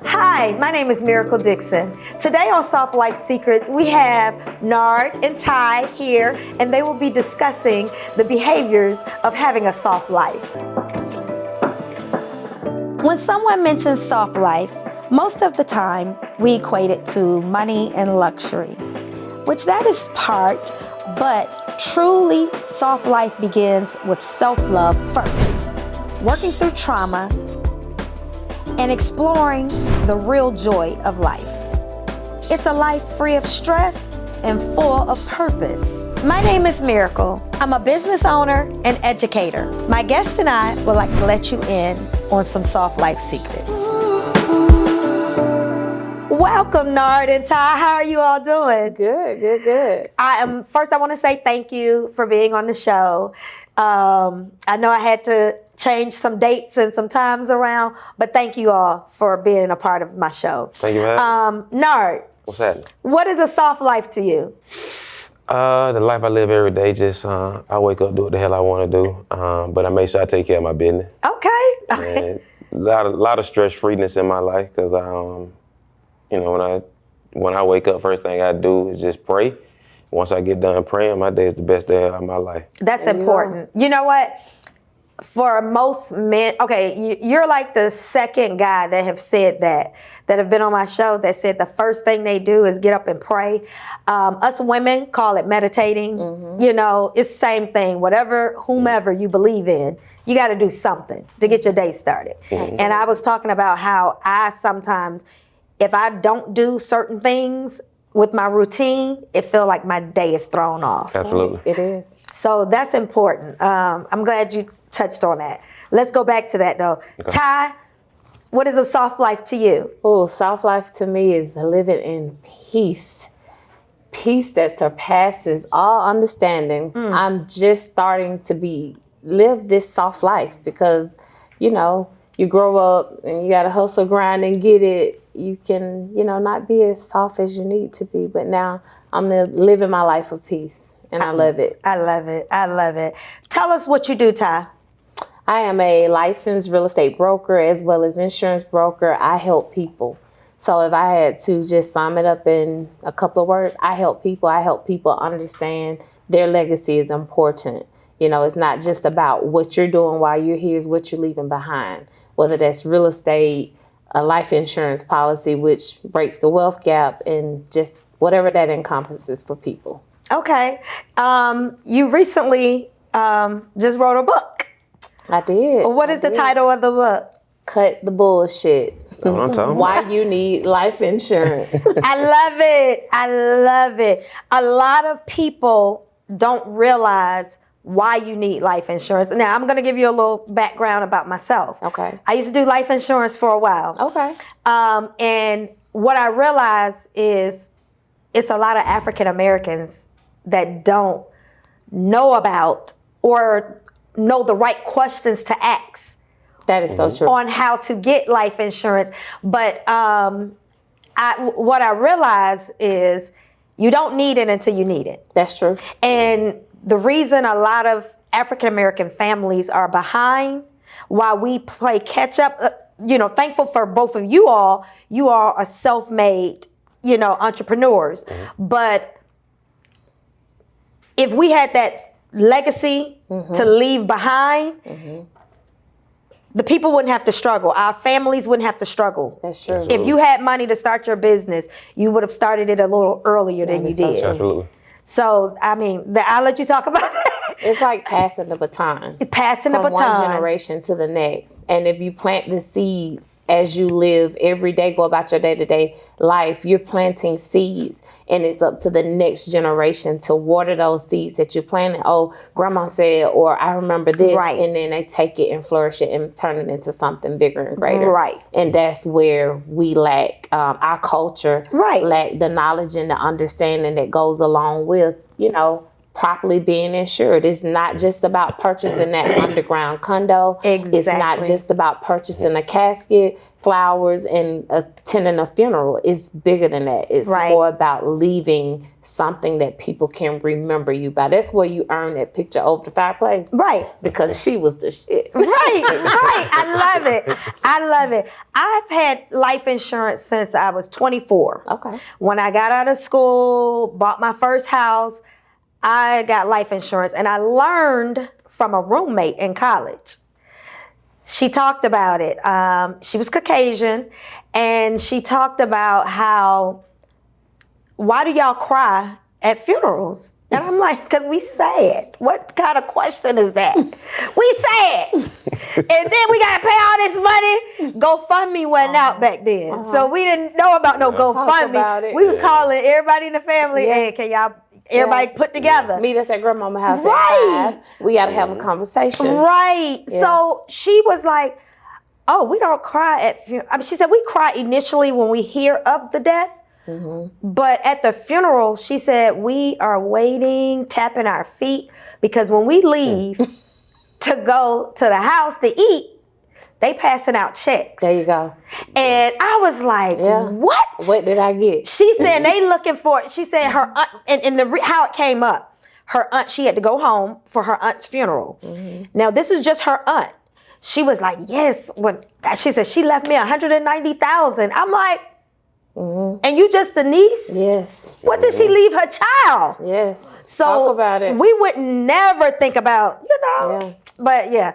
Hi, my name is Miracle Dixon. Today on Soft Life Secrets, we have Nard and Ty here, and they will be discussing the behaviors of having a soft life. When someone mentions soft life, most of the time we equate it to money and luxury, which that is part, but truly soft life begins with self-love first, working through trauma, and exploring the real joy of life. It's a life free of stress and full of purpose. My name is Miracle. I'm a business owner and educator. My guest and I would like to let you in on some soft life secrets. Welcome, Nard and Ty. How are you all doing? Good. First, I want to say thank you for being on the show. I know I had to change some dates and some times around, but thank you all for being a part of my show. Thank you, man. Nard. What's happening? What is a soft life to you? The life I live every day, just I wake up, do what the hell I want to do, but I make sure I take care of my business. Okay. And a lot of stress freeness in my life, because when I wake up, first thing I do is just pray. Once I get done praying, my day is the best day of my life. That's important. You know what? For most men, okay, you're like the second guy that have said that have been on my show that said the first thing they do is get up and pray. Us women call it meditating. Mm-hmm. You know, it's the same thing. Whomever you believe in, you got to do something to get your day started. Mm-hmm. And I was talking about how I sometimes, if I don't do certain things with my routine, it feels like my day is thrown off. Absolutely. It is. So that's important. I'm glad you touched on that. Let's go back to that though. Okay. Ty, what is a soft life to you? Oh, soft life to me is living in peace. Peace that surpasses all understanding. I'm just starting to live this soft life because, you grow up and you got to hustle, grind, and get it. You can, not be as soft as you need to be. But now I'm living my life of peace, and I love it. I love it. Tell us what you do, Ty. I am a licensed real estate broker as well as insurance broker. I help people. So if I had to just sum it up in a couple of words, I help people. I help people understand their legacy is important. It's not just about what you're doing while you're here, it's what you're leaving behind. Whether that's real estate, a life insurance policy, which breaks the wealth gap, and just whatever that encompasses for people. Okay. You recently just wrote a book. I did. What is the title of the book? Cut the bullshit. Why you need life insurance. I love it. A lot of people don't realize why you need life insurance. Now, I'm going to give you a little background about myself. Okay. I used to do life insurance for a while. Okay. And what I realized is it's a lot of African Americans that don't know about or know the right questions to ask. That is so true. On how to get life insurance. But what I realized is you don't need it until you need it. That's true. And the reason a lot of African American families are behind while we play catch up, thankful for both of you all. You are a self-made, entrepreneurs. Mm-hmm. But if we had that legacy to leave behind, the people wouldn't have to struggle. Our families wouldn't have to struggle. That's true. If you had money to start your business, you would have started it a little earlier than you did. Absolutely. So, I'll let you talk about that. It's like passing the baton. It's passing the baton. From one generation to the next. And if you plant the seeds as you live every day, go about your day-to-day life, you're planting seeds. And it's up to the next generation to water those seeds that you planted. Oh, grandma said, or I remember this. Right. And then they take it and flourish it and turn it into something bigger and greater. Right. And that's where we lack, our culture, right, lack the knowledge and the understanding that goes along with, properly being insured. It's not just about purchasing that underground condo. Exactly. It's not just about purchasing a casket, flowers, and attending a funeral. It's bigger than that. It's more about leaving something that people can remember you by. That's where you earn that picture over the fireplace. Right. Because she was the shit. Right. I love it. I love it. I've had life insurance since I was 24. Okay. When I got out of school, bought my first house, I got life insurance, and I learned from a roommate in college. She talked about it. She was Caucasian, and she talked about how, why do y'all cry at funerals? And I'm like, because we sad. What kind of question is that? We sad. And then we got to pay all this money. GoFundMe wasn't out back then. So we didn't know about no GoFundMe. We was calling everybody in the family, hey, can y'all, everybody put together. Meet us at grandmama's house Right. at 5. We got to have a conversation. Right. So she was like, oh, we don't cry at funerals. I mean, she said, we cry initially when we hear of the death. But at the funeral, she said, we are waiting, tapping our feet, because when we leave to go to the house to eat, they passing out checks. There you go. And I was like, what? What did I get? She said they looking for it. She said her aunt, and how it came up, her aunt, she had to go home for her aunt's funeral. Now, this is just her aunt. She was like, yes. When she said she left me $190,000. I'm like, and you just the niece? Yes. What did she leave her child? Yes. So talk about it. We would never think about, but we're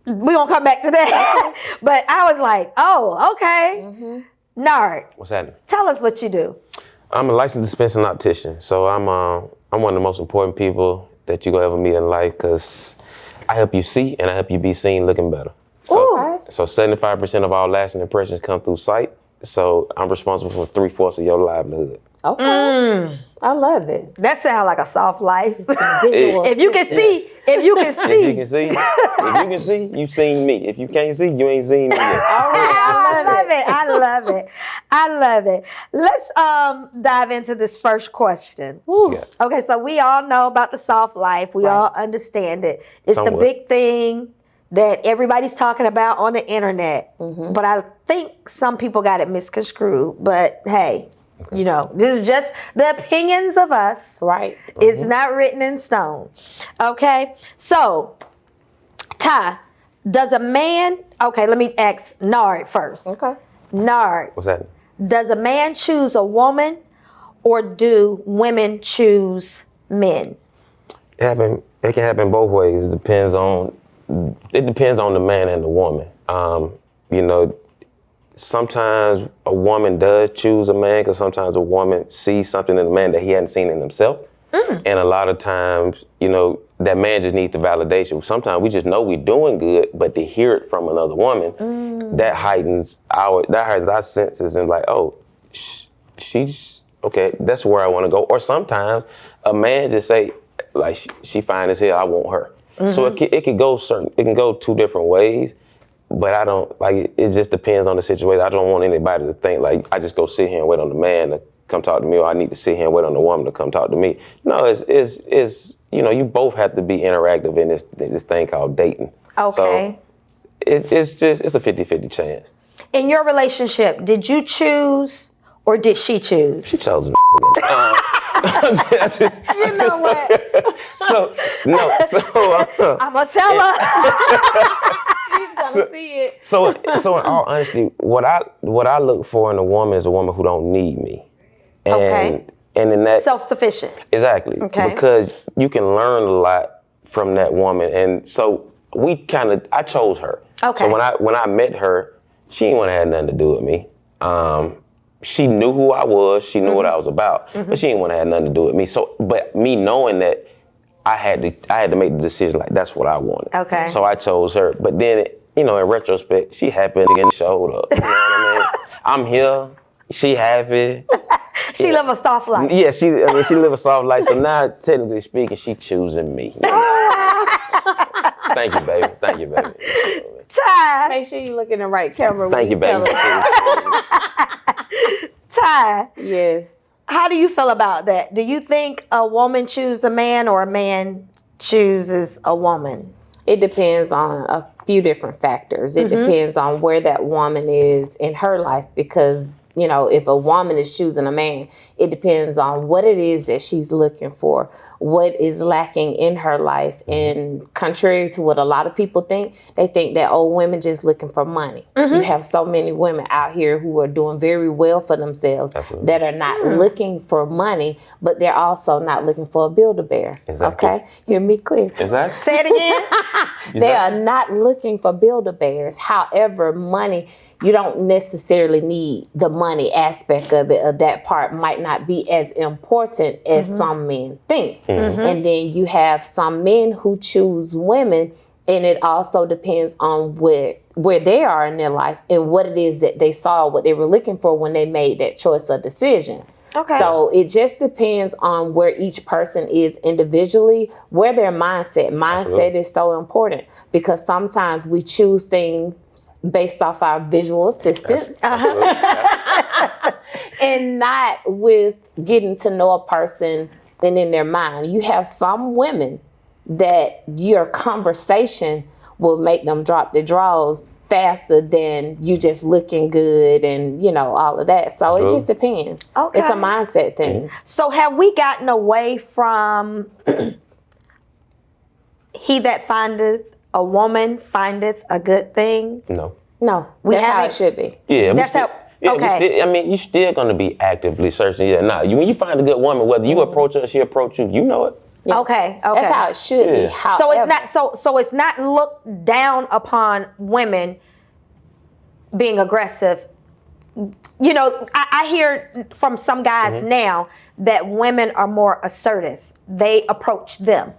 going to come back to that. But I was like, oh, okay. Nard. What's happening? Tell us what you do. I'm a licensed dispensing optician. So I'm one of the most important people that you're going to ever meet in life, because I help you see and I help you be seen looking better. So 75% of all lasting impressions come through sight. So I'm responsible for 3/4 of your livelihood. Okay. I love it. That sounds like a soft life. Visual. If you can see, If you can see, you've seen me. If you can't see, you ain't seen me yet. I love it. Let's dive into this first question. Yeah. Okay, so we all know about the soft life. We all understand it. It's the big thing that everybody's talking about on the internet. But I think some people got it misconstrued. But hey, this is just the opinions of us. Right. It's not written in stone. Okay, so Ty, does a man, okay, let me ask Nard first. Okay. Nard, What's that? does a man choose a woman, or do women choose men? It can happen both ways. It depends on the man and the woman. Sometimes a woman does choose a man, because sometimes a woman sees something in a man that he hadn't seen in himself. And a lot of times, that man just needs the validation. Sometimes we just know we're doing good, but to hear it from another woman, that heightens our senses, and like, oh, she's okay, that's where I want to go. Or sometimes a man just say, like, she fine as hell, I want her. So it can go two different ways, but I don't like it just depends on the situation. I don't want anybody to think like I just go sit here and wait on the man to come talk to me, or I need to sit here and wait on the woman to come talk to me. No, it's you both have to be interactive in this thing called dating. Okay. So it's a 50-50 chance. In your relationship, did you choose or did she choose? She chose You know what? I'm gonna tell her. He's gonna see it. So in all honesty, what I look for in a woman is a woman who don't need me. And in that self-sufficient. Exactly. Okay. Because you can learn a lot from that woman. And so I chose her. Okay. So when I met her, she didn't want to have nothing to do with me. She knew who I was, she knew what I was about, but she didn't want to have nothing to do with me. So, but me knowing that, I had to make the decision like that's what I wanted. Okay. So I chose her. But then, in retrospect, she happy to get showed up. You know what I mean? I'm here. She happy. She live a soft life. Yeah, she live a soft life. So now, technically speaking, she choosing me. Thank you, baby. Thank you, baby. Ty. Make sure you look in the right camera. Thank you, baby. Ty. Yes. How do you feel about that? Do you think a woman chooses a man or a man chooses a woman? It depends on a few different factors. It depends on where that woman is in her life, because if a woman is choosing a man, it depends on what it is that she's looking for, what is lacking in her life. And contrary to what a lot of people think, they think that women just looking for money. You have so many women out here who are doing very well for themselves that are not looking for money, but they're also not looking for a Build-A-Bear. Exactly. Okay? Hear me clear. Exactly. Say it again. They are not looking for Build-A-Bears. However, money, you don't necessarily need the money aspect of it, or that part might not be as important as some men think. And then you have some men who choose women, and it also depends on where they are in their life and what it is that they saw, what they were looking for when they made that choice or decision. Okay. So it just depends on where each person is individually, where their mindset is so important, because sometimes we choose things based off our visual assistance and not with getting to know a person and in their mind. You have some women that your conversation will make them drop their drawers faster than you just looking good and, all of that. So it just depends. Okay. It's a mindset thing. So have we gotten away from he that findeth a woman findeth a good thing? No. No, We that's how haven't- it should be. Yeah, That's how. Okay. you're still going to be actively searching. Yeah, when you find a good woman, whether you approach her or she approach you, you know it. Yeah. Okay. That's how it should be. Yeah. However, So it's not so it's not looked down upon women being aggressive. I hear from some guys now that women are more assertive. They approach them.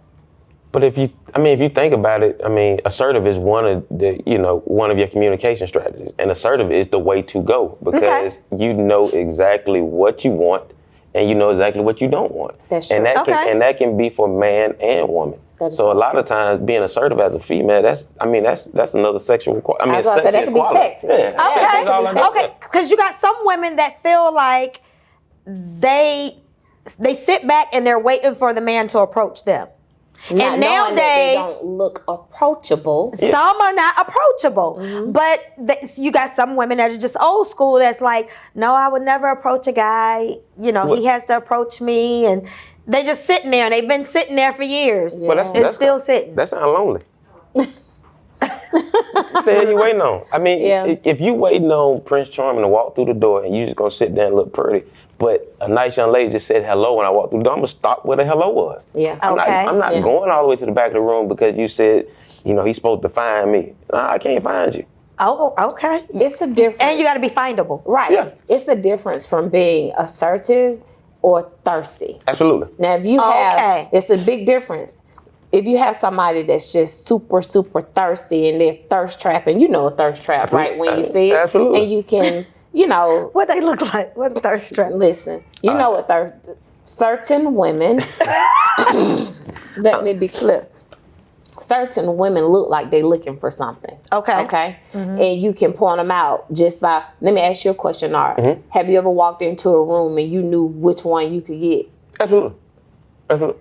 But if you think about it, assertive is one of your communication strategies, and assertive is the way to go, because you know exactly what you want, and you know exactly what you don't want. That's and true. that can be for man and woman. That is So a so lot of times being assertive as a female, that's another sexual quality. I was gonna say, that can be sexy. Yeah, sex is all about Okay. Because you got some women that feel like they sit back and they're waiting for the man to approach them. not And knowing that they nowadays, don't look approachable. some are not approachable, but you got some women that are just old school. That's like, no, I would never approach a guy. He has to approach me, and they just sitting there, and they've been sitting there for years, Well, and still sitting. That sounds lonely. What the hell you waiting on? If you waiting on Prince Charming to walk through the door and you just gonna sit there and look pretty, but a nice young lady just said hello when I walked through the door, I'm gonna stop where the hello was. Yeah. I'm not Yeah. going all the way to the back of the room because you said, he's supposed to find me. Nah, I can't find you. Oh, okay. It's a difference. And you got to be findable. Right. Yeah. It's a difference from being assertive or thirsty. Absolutely. Now, if you have, Okay. it's a big difference. If you have somebody that's just super, super thirsty and they're thirst trapping, a thirst trap, right? When you see it. Absolutely. And you can, What they look like? What a thirst trap? listen, what certain women, let me be clear. Certain women look like they're looking for something. Okay. Okay. And you can point them out just by, let me ask you a question, Nard. Have you ever walked into a room and you knew which one you could get? Absolutely.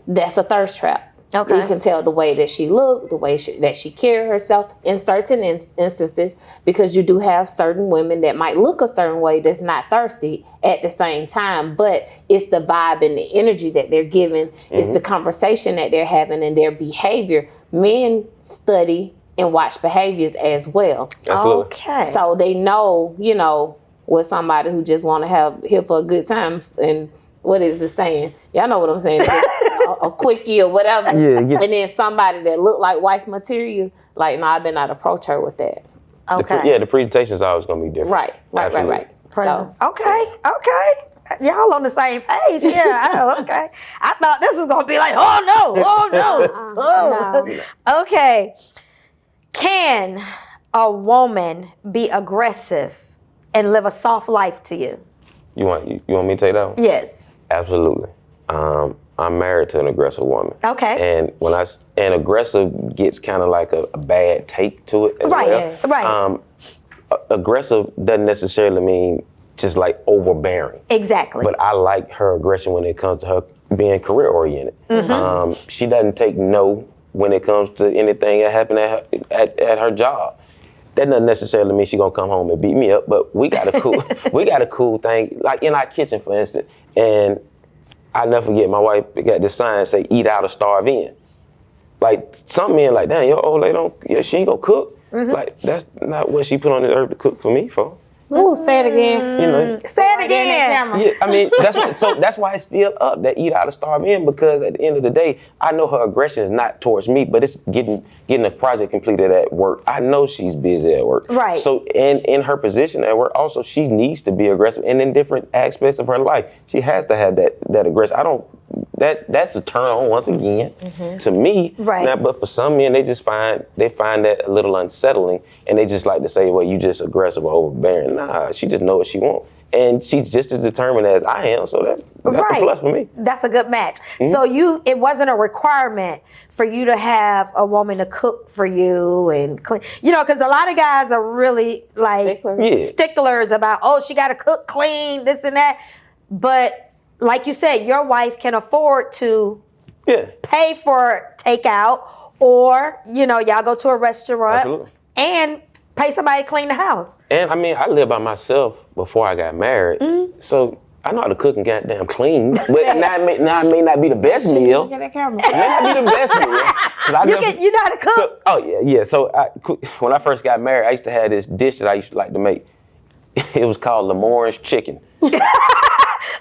That's a thirst trap. Okay. You can tell the way that she looked, the way that she carried herself in certain instances, because you do have certain women that might look a certain way that's not thirsty at the same time, but it's the vibe and the energy that they're giving. It's the conversation that they're having and their behavior. Men study and watch behaviors as well. Absolutely. Okay. So they know, with somebody who just want to have here for a good time. And what is the saying? Y'all know what I'm saying. A quickie or whatever. Yeah. And then somebody that look like wife material, like, no, I better not approach her with that. Okay. The presentation is always going to be different. Right. Absolutely. So, Okay. Y'all on the same page here. Okay. I thought this was going to be like, oh no. Okay. Can a woman be aggressive and live a soft life to you? You want me to take that one? Yes. Absolutely. I'm married to an aggressive woman. Okay. And aggressive gets kind of like a bad take to it as Right. well. Yes. Right. Aggressive doesn't necessarily mean just like overbearing. Exactly. But I like her aggression when it comes to her being career oriented. She doesn't take no when it comes to anything that happened at her job. That doesn't necessarily mean she's gonna come home and beat me up, but we got a cool thing, like in our kitchen, for instance. And I never forget, my wife got this sign say, "Eat out or starve in." Like, some men like, damn, your old lady she ain't gonna cook. Like, that's not what she put on the earth to cook for me for. Ooh, say it again. You know, Say it again. yeah, I mean, that's why it's still up, that eat out or starve in, because at the end of the day, I know her aggression is not towards me, but it's getting a project completed at work. I know she's busy at work. Right. So in her position at work, also, she needs to be aggressive, and in different aspects of her life, she has to have that aggression. That's a turn on once again to me. Right. Now, but for some men, they find that a little unsettling, and they just like to say, well, you just aggressive or overbearing. Nah, she just know what she wants. And she's just as determined as I am, so that's a plus for me. That's a good match. So it wasn't a requirement for you to have a woman to cook for you and clean. You know, because a lot of guys are really like sticklers about, oh, she got to cook, clean, this and that. But like you said, your wife can afford to pay for takeout, or, you know, y'all go to a restaurant and pay somebody to clean the house. And I mean, I lived by myself before I got married, so I know how to cook and goddamn clean. But now it may not be the best meal. It may not be the best meal. You know how to cook? So when I first got married, I used to have this dish that I used to like to make. It was called Lenard's chicken.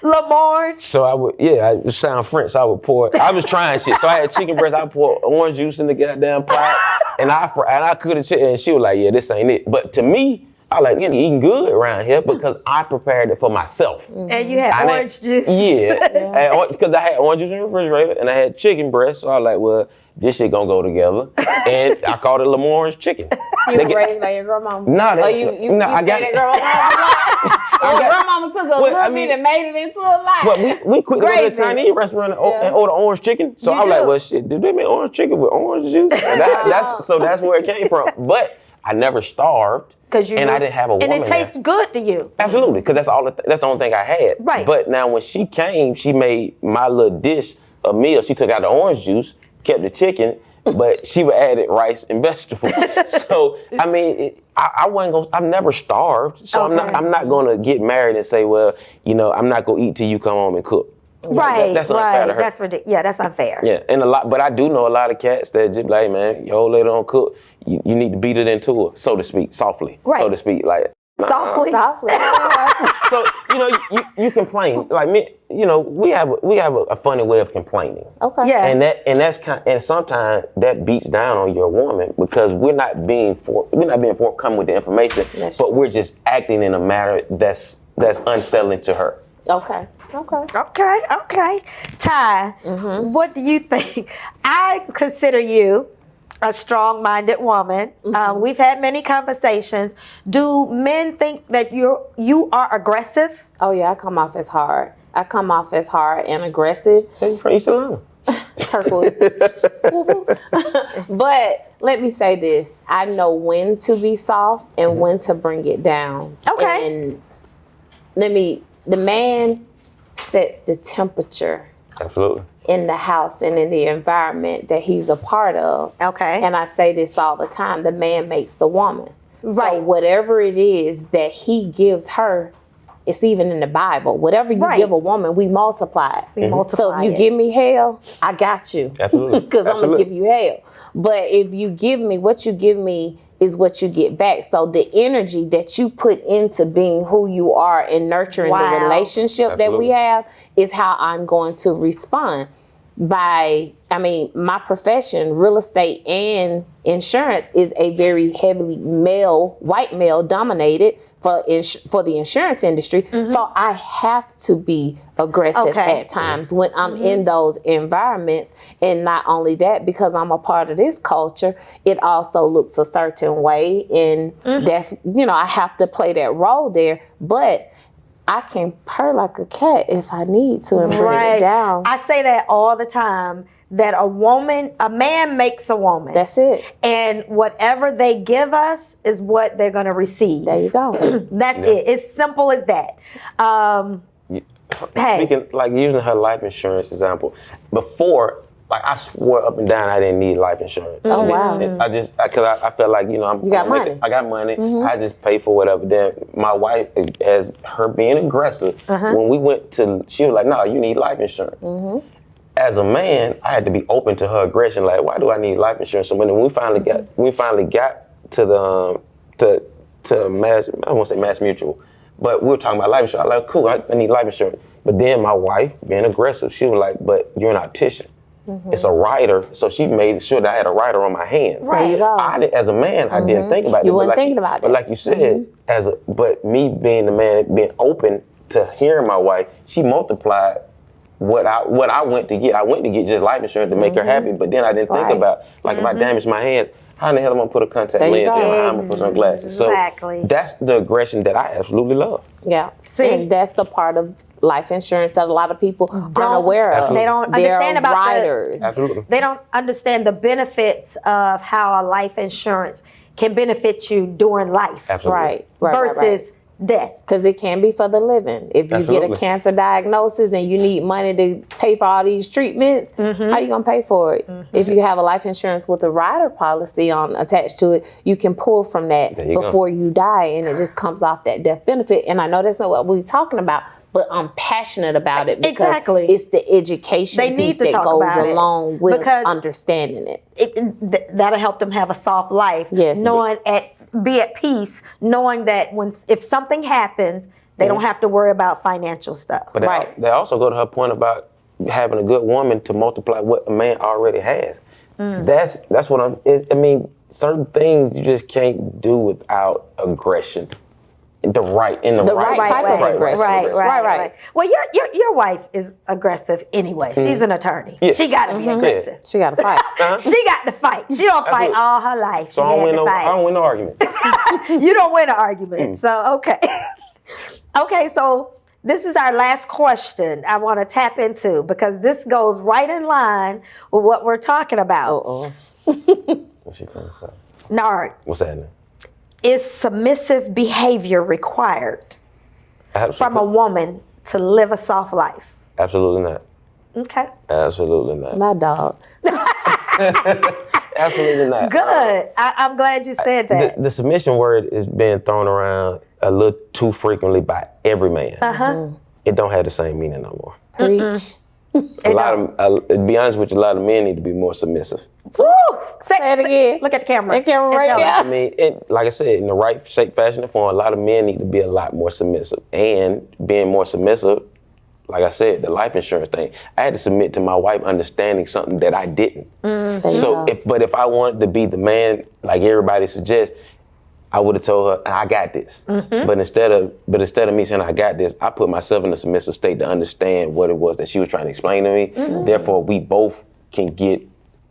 Lamar. So it sound French, so I was trying shit. So I had chicken breast, I pour orange juice in the goddamn pot, and I cooked the chicken, and she was like, yeah, this ain't it. But to me, I like eating good around here because I prepared it for myself. And you had orange juice. Yeah, because I had orange juice in the refrigerator, and I had chicken breast, so I was like, well, this shit gonna go together. And I called it Lamar's chicken. You were raised by your grandmama? No, I got it. Grandmama took a little bit and made it into a life. Well, we quit going to the Chinese restaurant and order orange chicken. So I was like, well, shit, did they make orange chicken with orange juice? So that's where it came from. But I never starved. I didn't have a woman. And it tastes good to you. Absolutely, because that's the only thing I had. Right. But now when she came, she made my little dish a meal. She took out the orange juice, kept the chicken, but she would add it rice and vegetables. So I mean, I've never starved. So I'm not gonna get married and say, well, you know, I'm not gonna eat till you come home and cook. Right, that's unfair to her. That's ridiculous. Yeah, that's unfair. Yeah, and but I do know a lot of cats that just like, man, your old lady don't cook. You need to beat it into her, so to speak, softly, so to speak, like softly. So you know, you complain like me. You know, we have a funny way of complaining. Okay. Yeah. And sometimes that beats down on your woman because we're not being forthcoming with the information, but we're just acting in a manner that's unsettling to her. Okay. Ty, what do you think? I consider you a strong-minded woman. We've had many conversations. Do men think that you are aggressive? Oh yeah, I come off as hard. And aggressive. Hey, you from East Atlanta? Kirkwood. But let me say this: I know when to be soft and when to bring it down. Okay. And the man sets the temperature. Absolutely. In the house and in the environment that he's a part of. Okay. And I say this all the time, the man makes the woman. Right. So whatever it is that he gives her, it's even in the Bible. Whatever you give a woman, we multiply it. So if you give me hell, I got you. Absolutely. Because I'm going to give you hell. But if you give me, what you give me is what you get back. So the energy that you put into being who you are and nurturing the relationship that we have is how I'm going to respond. My profession, real estate and insurance, is a very heavily white male dominated for the insurance industry. So I have to be aggressive at times when I'm in those environments. And not only that, because I'm a part of this culture, it also looks a certain way. And that's, I have to play that role there. But I can purr like a cat if I need to and bring it down. I say that all the time, that a man makes a woman. That's it. And whatever they give us is what they're going to receive. There you go. That's it. It's simple as that. Hey. Speaking, like using her life insurance example, before, like I swore up and down I didn't need life insurance. Oh, wow. Because I felt like, you know, You got money. I got money. I just pay for whatever. Then my wife, as her being aggressive, when we went to, she was like, no, you need life insurance. As a man, I had to be open to her aggression. Like, why do I need life insurance? So when we finally got to the to Mass, I won't say Mass Mutual, but we were talking about life insurance. I was like, cool, I need life insurance. But then my wife, being aggressive, she was like, but you're an optician. It's a rider, so she made sure that I had a rider on my hands. Right. There you go. As a man, I didn't think about it. You weren't thinking about it. But like you said, but me being the man, being open to hearing my wife, she multiplied what I went to get. I went to get just life insurance to make her happy, but then I didn't think about, like, if I damage my hands, how in the hell am I gonna put a contact lens in? How am I gonna put some glasses? Exactly. So that's the aggression that I absolutely love. Yeah. See? And that's the part of life insurance that a lot of people aren't aware of. They don't understand about riders. Absolutely. They don't understand the benefits of how a life insurance can benefit you during life. Absolutely. Right. Versus death. Because it can be for the living. If you get Absolutely. a cancer diagnosis and you need money to pay for all these treatments, how you gonna pay for it? If you have a life insurance with a rider policy attached to it, you can pull from that before you die, and it just comes off that death benefit. And I know that's not what we're talking about, but I'm passionate about it because it's the education piece that goes along with understanding it. That'll help them have a soft life. Yes. Be at peace, knowing that if something happens, they don't have to worry about financial stuff. But they also go to her point about having a good woman to multiply what a man already has. That's what I mean, certain things you just can't do without aggression. The right type of aggression. Right. Well, your wife is aggressive anyway. She's an attorney. Yeah. She got to be aggressive. She got to fight. She got to fight. She don't fight all her life. So I don't win no argument. You don't win an argument. So okay. So this is our last question I want to tap into because this goes right in line with what we're talking about. What's she trying to say? Nard. What's happening? Is submissive behavior required from a woman to live a soft life? Absolutely not. Okay. Absolutely not. My dog. Absolutely not. Good. I'm glad you said that. The submission word is being thrown around a little too frequently by every man. It don't have the same meaning no more. Preach. To be honest with you, a lot of men need to be more submissive. Woo! Say it again. Look at the camera. That camera right there. I mean, like I said, in the right shape, fashion, and form, a lot of men need to be a lot more submissive. And being more submissive, like I said, the life insurance thing, I had to submit to my wife understanding something that I didn't. If I wanted to be the man, like everybody suggests, I would have told her, I got this. But instead of me saying I got this, I put myself in a submissive state to understand what it was that she was trying to explain to me. Therefore, we both can get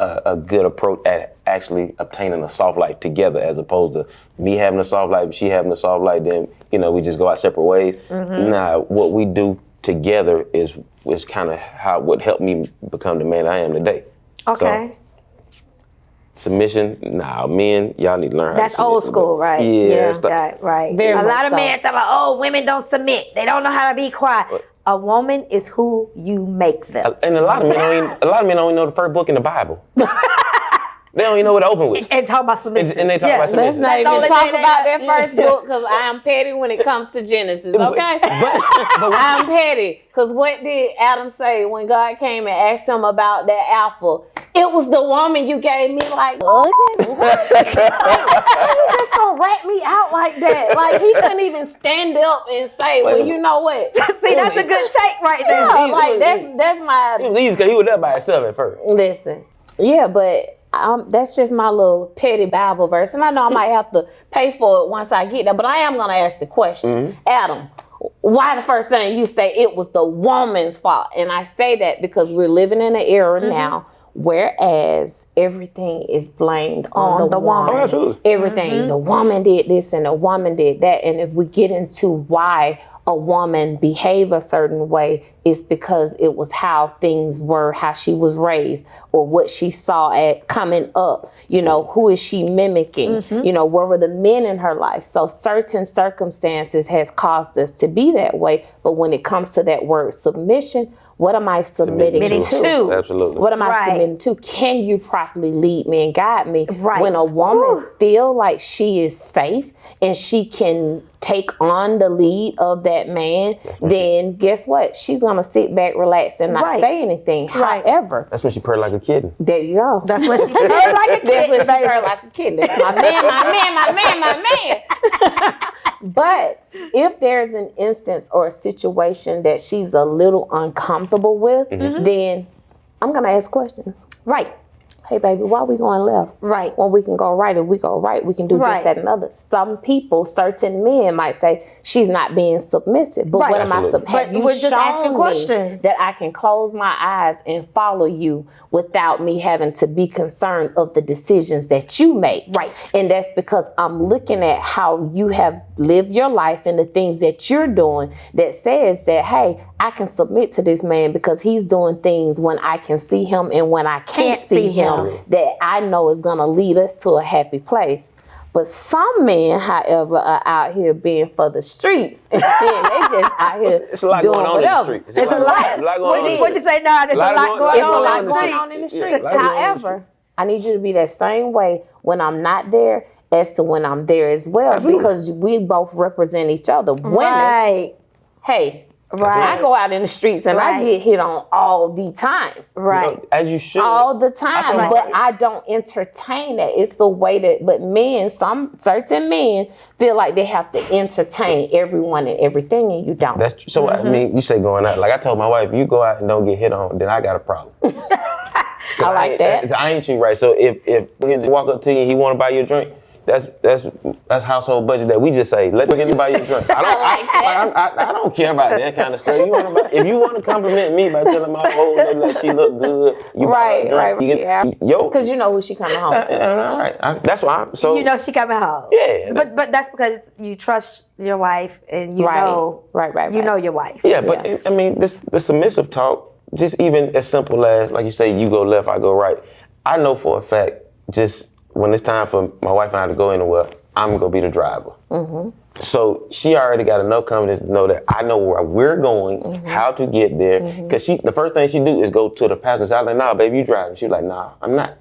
a good approach at actually obtaining a soft life together, as opposed to me having a soft life, she having a soft life, then we just go our separate ways. Nah, what we do together is kind of how what helped me become the man I am today. Okay. So, submission, men, y'all need to learn how That's to submit. old school, right? Yeah. Right. Very a much lot of so. men talk about, women don't submit. They don't know how to be quiet. A woman is who you make them. And a lot of men don't even know the first book in the Bible. They don't even know what to open with. And talk about submission. And they talk about Let's submission. not even only talk thing they about know. that first book because I am petty when it comes to Genesis, okay? But I'm petty because what did Adam say when God came and asked him about that apple? It was the woman you gave me, like, what? You just gonna rat me out like that? Like, he couldn't even stand up and say, well, you know what? See, that's a good take right there. Yeah, like, that's my... It was easy because he was there by himself at first. Listen, yeah, but that's just my little petty Bible verse. And I know I might have to pay for it once I get there, but I am going to ask the question. Adam, why the first thing you say it was the woman's fault? And I say that because we're living in an era now Whereas everything is blamed on the woman. Oh, absolutely. Everything, the woman did this and the woman did that. And if we get into why a woman behave a certain way, it's because it was how things were, how she was raised, or what she saw at coming up. You know, who is she mimicking? You know, where were the men in her life? So certain circumstances has caused us to be that way. But when it comes to that word submission, what am I submitting to? Absolutely. What am I submitting to? Can you properly lead me and guide me? Right. When a woman feel like she is safe and she can take on the lead of that man, then guess what? She's gonna sit back, relax, and not say anything. However, that's when she purred like a kitten. there you go. That's what she purred like a kid. That's when she purred like a kitten. That's my man, my man. But if there's an instance or a situation that she's a little uncomfortable with, then I'm gonna ask questions. Right. Hey, baby, why are we going left? Right. When we can go right, if we go right, we can do this, that, and other. Some people, certain men might say, she's not being submissive. But what am I submissive? Have you we're just asking shown me questions. that I can close my eyes and follow you without me having to be concerned of the decisions that you make? Right. And that's because I'm looking at how you have lived your life and the things that you're doing that says that, hey, I can submit to this man because he's doing things when I can see him and when I can't see him that I know is going to lead us to a happy place. But some men, however, are out here being for the streets. And they just out here It's a lot doing going on whatever. in the street. It's a lot going on. What you say now? There's a lot going on in the streets. However, I need you to be that same way when I'm not there as to when I'm there as well. Absolutely. Because we both represent each other. Women, hey, I go out in the streets and I get hit on all the time. Right. You know, as you should. All the time. But I don't entertain that. It's the way that, but men, certain men feel like they have to entertain everyone and everything, and you don't. That's true. So, I mean, you say going out, like I told my wife, if you go out and don't get hit on, then I got a problem. I like that. I ain't you right. So if he walk up to you and he want to buy you a drink, that's household budget that we just say, let him buy you a drink. I don't care about that kind of stuff. If you want to compliment me by telling my whole lady like she look good, you buy a drink. Because you know who she coming home to. All right. That's why you know she coming home. Yeah. But that's because you trust your wife and you know you know your wife. Yeah, but I mean the submissive talk, just even as simple as like you say, you go left, I go right. I know for a fact, just when it's time for my wife and I to go anywhere, I'm gonna be the driver. So she already got enough confidence to know that I know where we're going, how to get there. Because the first thing she do is go to the passenger side. I'm like, nah, baby, you driving. She was like, nah, I'm not.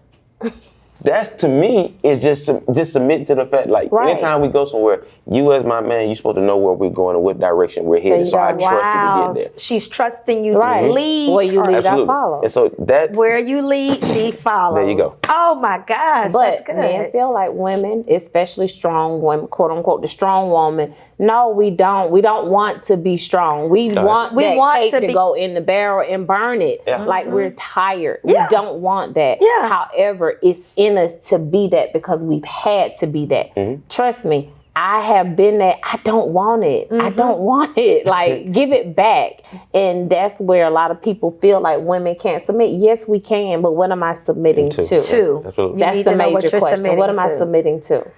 That's to me is just submit to the fact, like anytime we go somewhere, you as my man, you're supposed to know where we're going and what direction we're heading. So I trust you to get there. She's trusting you to lead. Where you lead, I follow. And so that where you lead, she follows. There you go. Oh my gosh, but that's good. Men feel like women, especially strong women, quote unquote, the strong woman. No, we don't. We don't want to be strong. We want that cake to go in the barrel and burn it. Yeah. Like we're tired. We don't want that. Yeah. However, it's in us to be that because we've had to be that. Trust me, I have been that. I don't want it. I don't want it. Like, give it back. And that's where a lot of people feel like women can't submit. Yes, we can, but what am I submitting to? That's the major question. What am I submitting to?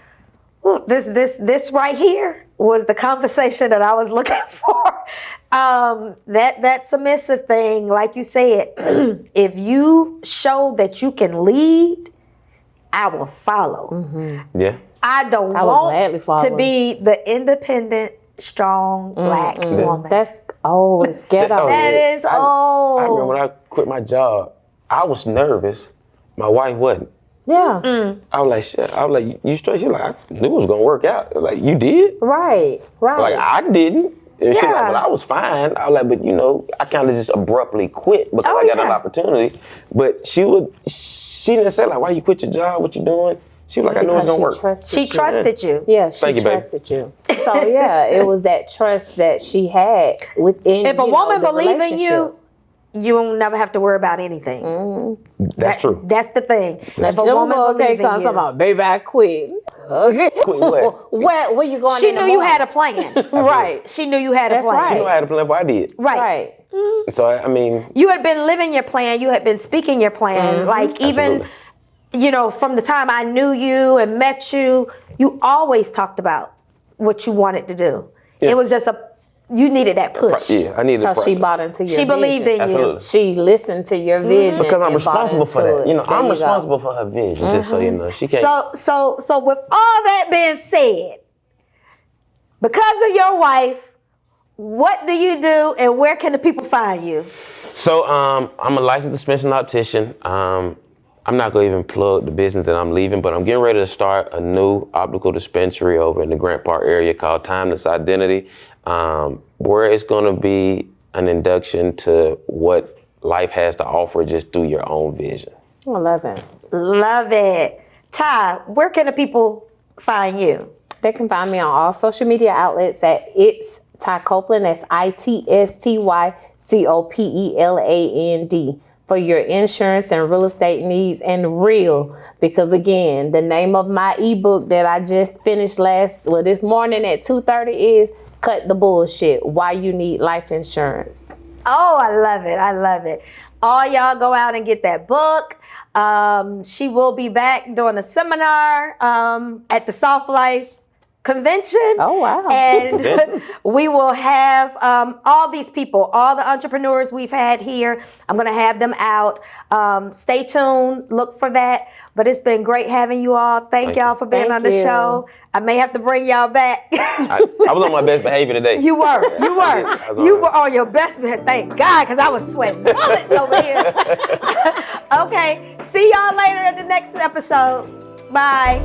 Well, this right here was the conversation that I was looking for. That submissive thing, like you said, if you show that you can lead, I will follow. Yeah. I don't want to be the independent, strong black woman. That's it's ghetto. That is I remember when I quit my job, I was nervous. My wife wasn't. Yeah. I was like, shit. I was like, you straight? She was like, I knew it was gonna work out. Like, you did? Right. Like, I didn't. And she was like, but I was fine. I was like, but you know, I kind of just abruptly quit because I got an opportunity. But she didn't say like, why you quit your job? What you doing? She was like, I knew it was gonna work. She trusted you. Yeah, she trusted you. So yeah, it was that trust that she had within. If a woman believes in you, you will never have to worry about anything. That's true. That's the thing. Now, if a woman talking about, baby, I quit. Quit what? Where you going? She in the knew you morning? had a plan. Right. She knew you had a That's plan. right. You know I had a plan, but I did. Right. So I mean, You had been living your plan. You had been speaking your plan. Like even, Absolutely. from the time I knew you and met you, you always talked about what you wanted to do. Yeah. It was just you needed that push. yeah, I needed. So the she pressure. bought into your She believed vision. in you. Absolutely. She listened to your vision. Because I'm and responsible bought for into that. it. There I'm you responsible for her vision. Just so you know, she can't. So with all that being said, because of your wife, what do you do and where can the people find you? So I'm a licensed dispensing optician. I'm not gonna even plug the business that I'm leaving, but I'm getting ready to start a new optical dispensary over in the Grant Park area called Timeless Identity, where it's gonna be an induction to what life has to offer just through your own vision. go. I love it. Love it. Ty, where can the people find you? They can find me on all social media outlets at It's Ty Copeland. That's ITSTYCOPELAND for your insurance and real estate needs and real. Because again, the name of my ebook that I just finished this morning at 2:30 is Cut the Bullshit, Why You Need Life Insurance. Oh, I love it. I love it. All y'all go out and get that book. She will be back doing a seminar at the Soft Life Convention. Oh, wow. And we will have all these people, all the entrepreneurs we've had here. I'm going to have them out. Stay tuned. Look for that. But it's been great having you all. Thank y'all for being Thank on the you. show. I may have to bring y'all back. I was on my best behavior today. You were. I was You on were on your best behavior. Thank God, because I was sweating bullets over here. Okay. See y'all later at the next episode. Bye.